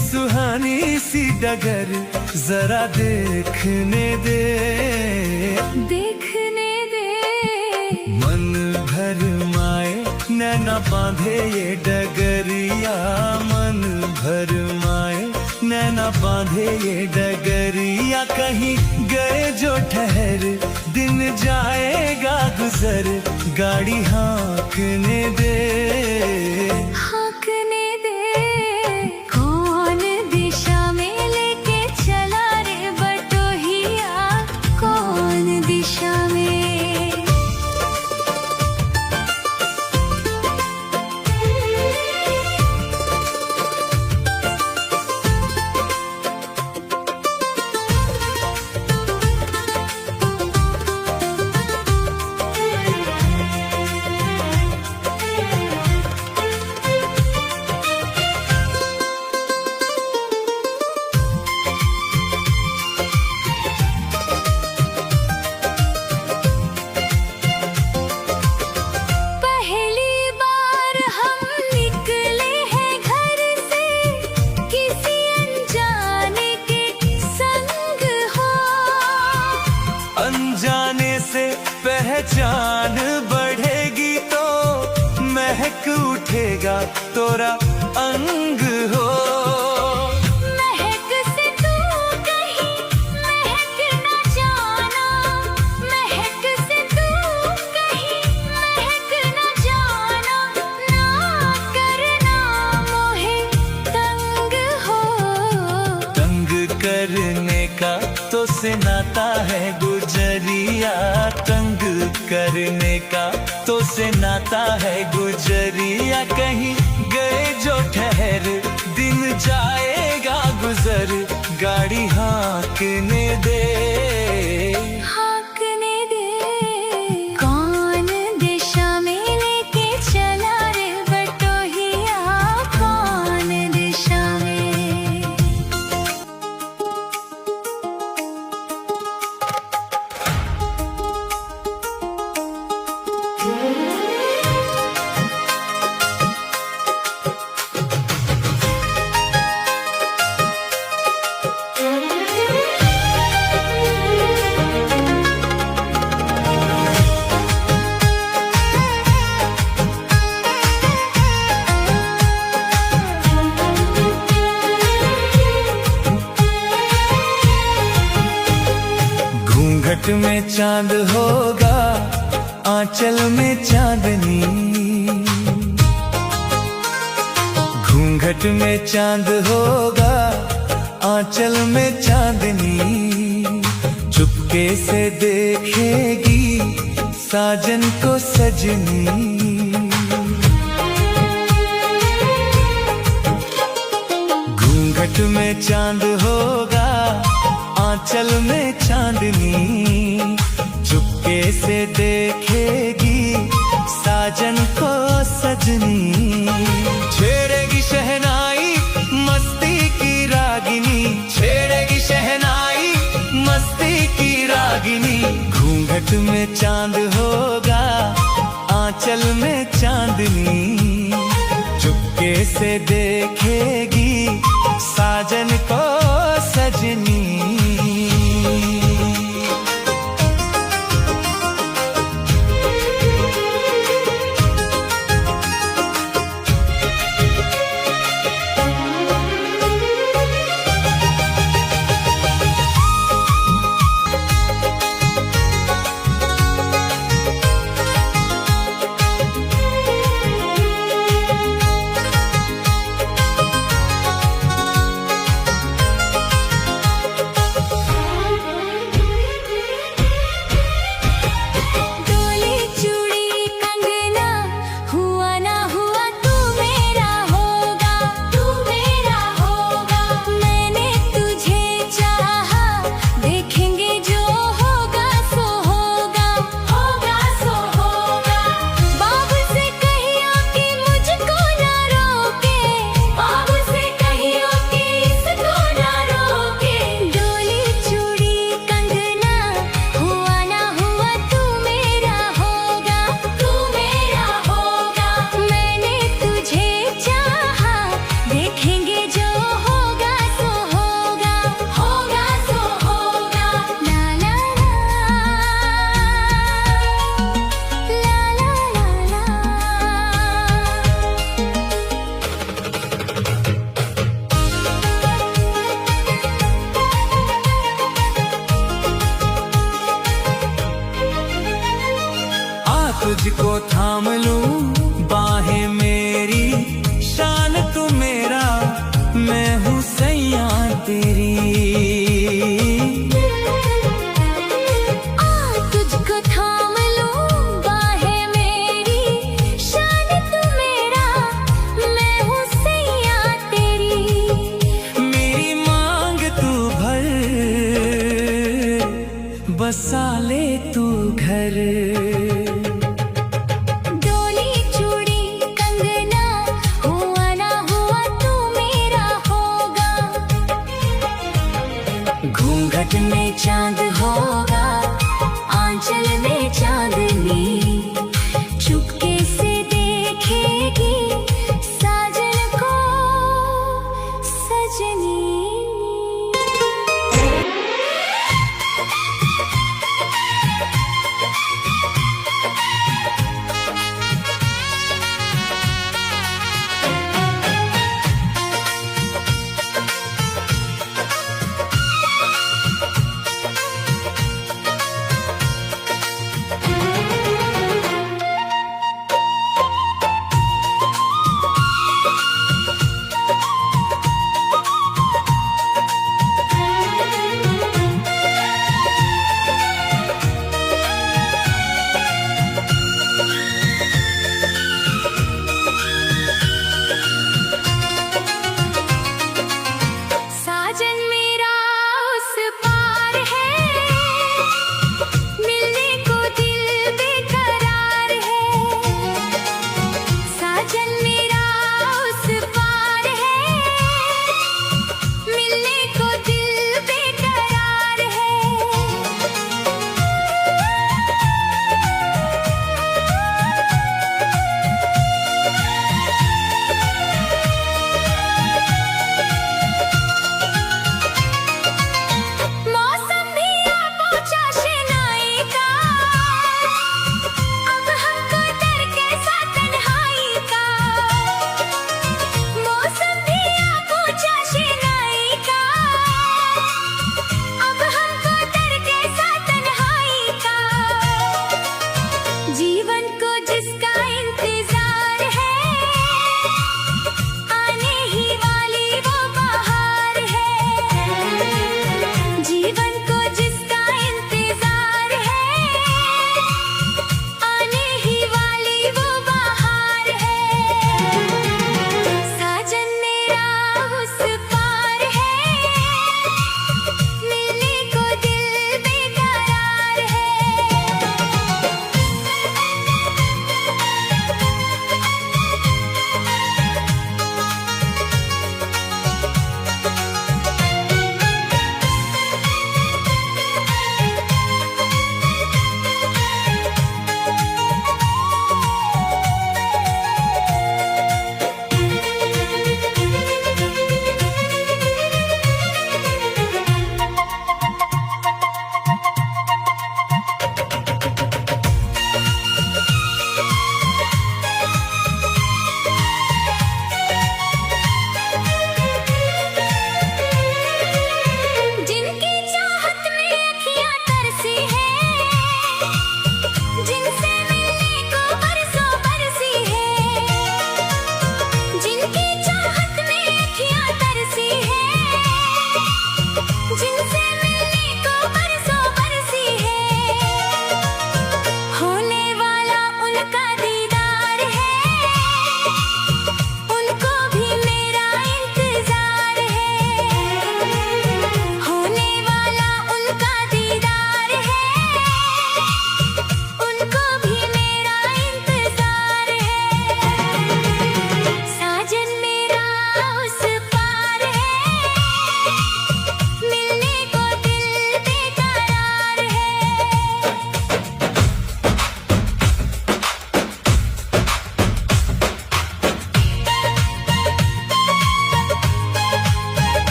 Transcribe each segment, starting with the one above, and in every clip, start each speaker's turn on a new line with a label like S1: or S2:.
S1: सुहानी सी डगर जरा देखने दे,
S2: देखने दे।
S1: मन भर माए नैना बांधे ये डगरिया, मन भर माए नैना बांधे ये डगरिया। कहीं गए जो ठहर दिन जाएगा गुजर, गाड़ी हाँकने दे,
S2: हाँकने दे। कौन दिशा में लेके चला रे बटोहिया, कौन दिशा में।
S1: अनजाने से पहचान बढ़ेगी तो महक उठेगा तोरा अंग हो।
S2: महक से तू कहीं महक न जाना, महक से तू कहीं महक न जाना। ना करना मोहे तंग हो,
S1: तंग करने का तो से नाता है गुजरिया, तंग करने का तो से नाता है गुजरिया। कहीं गए जो ठहर दिन जाएगा गुजर, गाड़ी हाँकने दे,
S2: हाँकने दे। कौन दिशा में लेके चला रे बटोहिया, कौन दिशा में।
S1: घूंघट में चांद होगा आंचल में चांदनी, घूंघट में चांद होगा आंचल में चांदनी। चुपके से देखेगी साजन को सजनी, घूंघट में चांद होगा आंचल में चांदनी। चुपके से देखेगी साजन को सजनी। छेड़ेगी शहनाई मस्ती की रागिनी, छेड़ेगी शहनाई मस्ती की रागिनी। घूंघट में चांद होगा आंचल में चांदनी। चुपके से देखेगी साजन को सजनी। मैं हूँ सैया तेरी।
S2: तुझको थाम लूं बाहें मेरी, शान तू मेरा, मैं हूँ सैया तेरी।
S1: मेरी मांग तू भर, बसा ले तू घर।
S2: डोली चूड़ी कंगना, हुआ ना हुआ तू मेरा होगा। घूंघट में चांद होगा, आंचल में चांदनी, चुपके से देखेगी साजन को सजनी।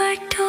S2: बटोर